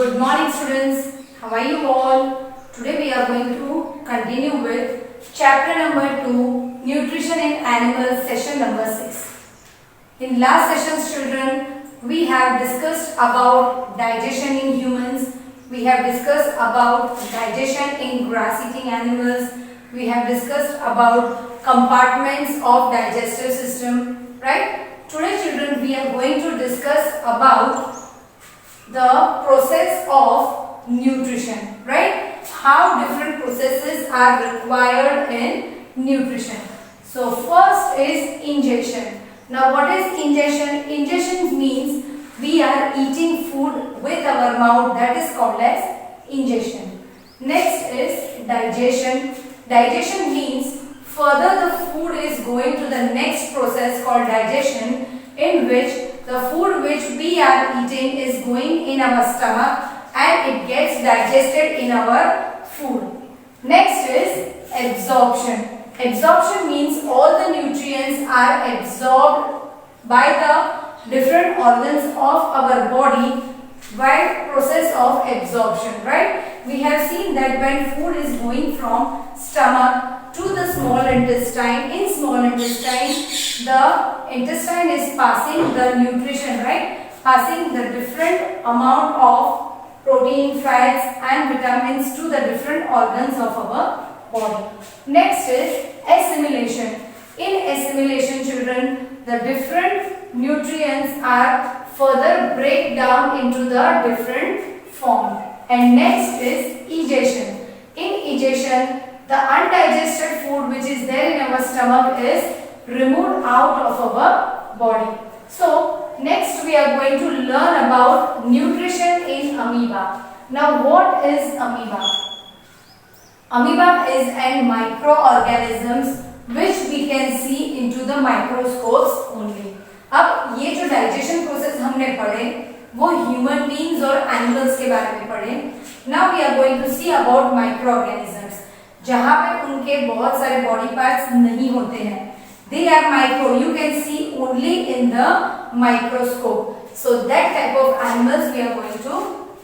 Good morning students, how are you all? Today we are going to continue with chapter number 2, Nutrition in Animals, session number 6. In last sessions children, we have discussed about digestion in humans, we have discussed about digestion in grass-eating animals, we have discussed about compartments of digestive system, right? Today children, we are going to discuss about the process of nutrition, right? How different processes are required in nutrition. So first is ingestion. Now what is ingestion? Ingestion means we are eating food with our mouth, that is called as ingestion. Next is digestion. Digestion means further the food is going to the next process called digestion, in which the food which we are eating is going in our stomach and it gets digested in our food. Next is absorption. Absorption means all the nutrients are absorbed by the different organs of our body by process of absorption, right? We have seen that when food is going from stomach to the small intestine, in small intestine, the intestine is passing the nutrition, right? Passing the different amount of protein, fats and vitamins to the different organs of our body. Next is assimilation. In assimilation children, the different nutrients are further break down into the different form. And next is egestion. In egestion, the undigested food which is there in our stomach is removed out of our body. So next we are going to learn about nutrition in amoeba. Now what is amoeba? Amoeba is an microorganisms which we can see into the microscopes only. अब ये जो digestion process हमने पढ़े वो human beings और animals के बारे में पढ़े. Now we are going to see about microorganisms, जहां पे उनके बहुत सारे बॉडी पार्ट्स नहीं होते हैं. They are micro, you can see only in the microscope. So that type of animals we are going to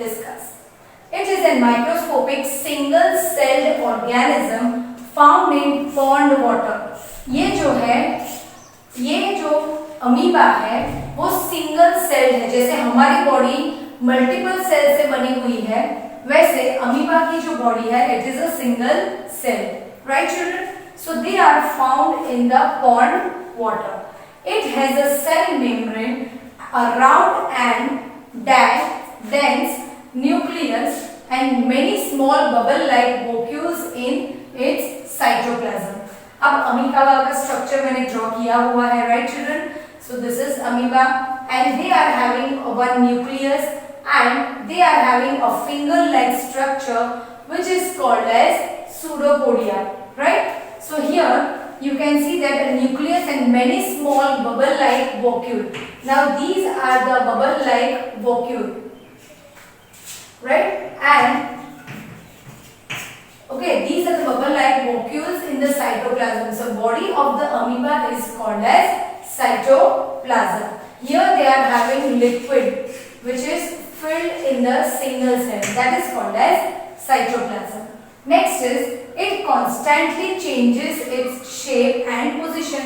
discuss. It is a microscopic single celled organism found in pond water. ये जो amoeba है वो single cell है. जैसे हमारी body multiple cell से बनी हुई है, वैसे अमीबा की जो बॉडी है it is a single cell, right children? So they are found in the pond water. It has a cell membrane around and dense nucleus and many small bubble like vacuoles in its cytoplasm. अब amoeba का structure मैंने draw किया हुआ है, right children? So this is amoeba and they are having one nucleus and they are having a finger-like structure which is called as pseudopodia, right? So here you can see that a nucleus and many small bubble-like vacuole. Now these are the bubble-like vacuole, right? And okay, these are the bubble-like vacuoles in the cytoplasm. So body of the amoeba is called as cytoplasm. Here they are having liquid which is filled in the single cell, that is called as cytoplasm. Next is it constantly changes its shape and position.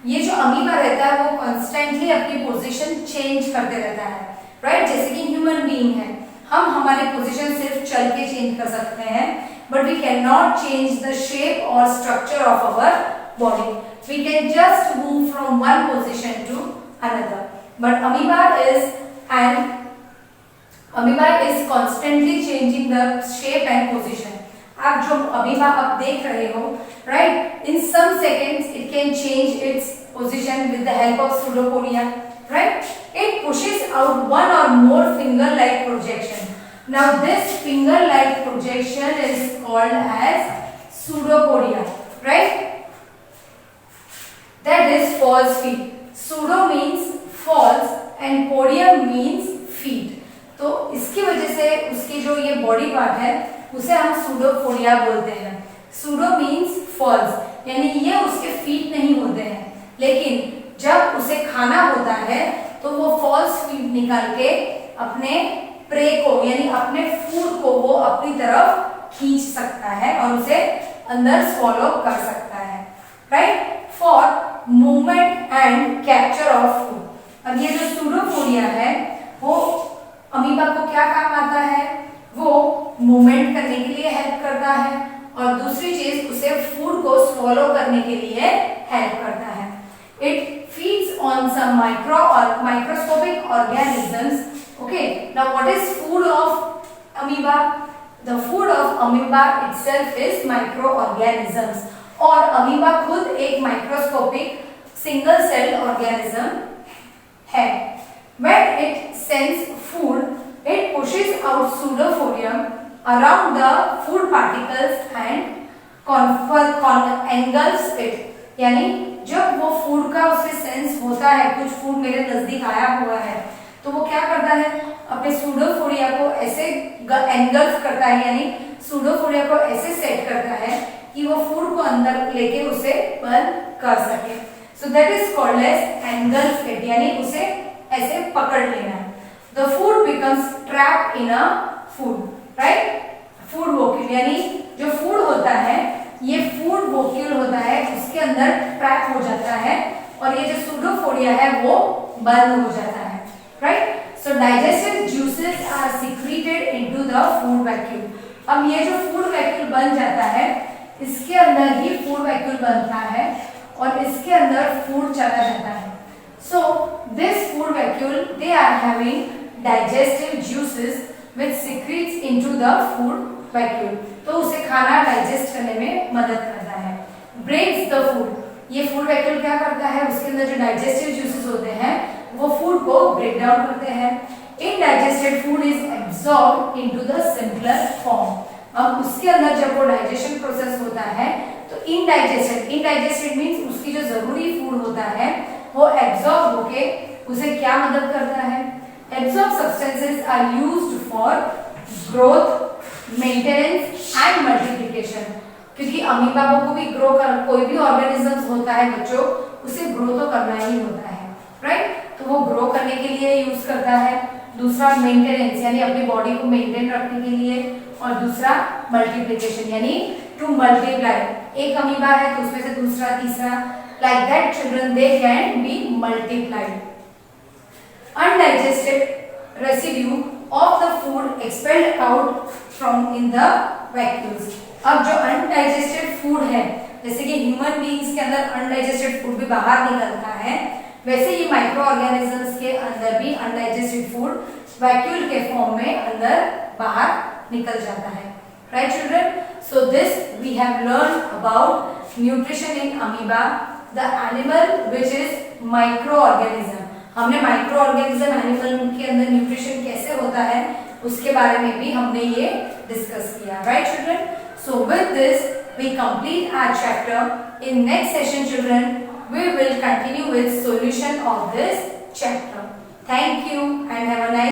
ये जो amoeba रहता है वो constantly अपनी position change करते रहता है, right? जैसे कि human being है, हम हमारी position सिर्फ चल के change कर सकते हैं, but we cannot change the shape or structure of our body. We can just move from one position to another. But amoeba is constantly changing the shape and position. आप जो amoeba आप देख रहे हो, right? In some seconds it can change its position with the help of pseudopodia, right? It pushes out one or more finger-like projection. Now this finger-like projection is called as pseudopodia, right? That is false feet. Pseudo means false and podium means feet. तो इसकी वजह से उसकी जो ये body part है उसे हम pseudopodia बोलते हैं. Pseudo means false, यानी ये उसके feet नहीं होते हैं, लेकिन जब उसे खाना होता है तो वो false feet निकाल के अपने प्रे को यानी अपने फूड को वो अपनी तरफ खींच सकता है और उसे अंदर स्वॉलो कर सकता है, right, for movement and capture of food. अब ये जो सूडोफोरिया है वो अमीबा को क्या काम आता है, वो मूवमेंट करने के लिए हेल्प करता है और दूसरी चीज उसे फूड को स्वॉलो करने के लिए हेल्प करता है। It feeds on some microscopic organisms. Okay, now what is food of amoeba? The food of amoeba itself is microorganisms. और amoeba खुद एक microscopic single cell organism है। When it sends food, it pushes out pseudophorium around the food particles and engulfs it. यानी जब वो food का उसे sense होता है, कुछ फूड मेरे नजदीक आया हुआ है, तो वो क्या करता है, अपने सूडोफोरिया को ऐसे एंगल्फ करता है, यानी सूडोफोरिया को ऐसे सेट करता है कि वो फूड को अंदर लेके उसे बर्न कर सके। So that is called as engulf it, यानी उसे ऐसे पकड़ लेना। The food becomes trapped in a food, right, food vacuole, यानी जो फूड होता है, ये फूड वोक्यूल होता है, उसके अंदर ट्रैप हो जाता है और ये जो सूडोफोरिया है वो बर्न हो जाता है, right. So digestive juices are secreted into the food vacuole. अब ये जो फूड वैक्यूल बन जाता है, इसके अंदर ही फूड वैक्यूल बनता है और इसके अंदर फूड चला जाता है। So this food vacuole they are having digestive juices which secretes into the food vacuole, तो उसे खाना डाइजेस्ट करने में मदद करता है। ब्रेक्स द फूड, ये फूड वैक्यूल क्या करता है, उसके अंदर जो डाइजेस्टिव जूसेस होते हैं वो फूड को ब्रेक डाउन करते हैं। Indigested food is absorbed into the simpler form. अब उसके अंदर जब वो डाइजेशन प्रोसेस होता है तो इनडाइजेस्टेड मींस उसकी जो जरूरी फूड होता है वो एब्सॉर्ब होके उसे क्या मदद करता है, absorb substances are used for growth, maintenance and multiplication. क्योंकि अमीबा को भी ग्रो कर, कोई भी ऑर्गेनिजम्स होता है बच्चों, उसे ग्रो तो करना ही होता है, राइट, तो वो ग्रो करने के लिए यूज करता है। दूसरा मेंटेनेंस यानी अपनी बॉडी को मेंटेन रखने के लिए, और दूसरा मल्टीप्लिकेशन यानी टू मल्टीप्लाई। एक अमीबा है तो उसमें से दूसरा, तीसरा, like that children they can be multiplied. Undigested residue of the food expelled out from in the vacuoles। अब जो अनडाइजेस्टेड फूड है, जैसे कि ह्यूमन बीइंग्स के अंदर अनडाइजेस्टेड फूड भी बाहर निकलता है, वैसे ही माइक्रो ऑर्गेनिजम्स के अंदर भी अनडाइजेस्टेड फूड वैक्यूल के फॉर्म में अंदर बाहर निकल जाता है, right children. So this we have learn about nutrition in amoeba, the animal which is micro organism. हमने माइक्रो ऑर्गेनिज्म एनिमल के अंदर न्यूट्रिशन कैसे होता है उसके बारे में भी हमने ये डिस्कस किया, right children. So with this we complete our chapter. In next session children we will continue with solution of this chapter. Thank you and have a nice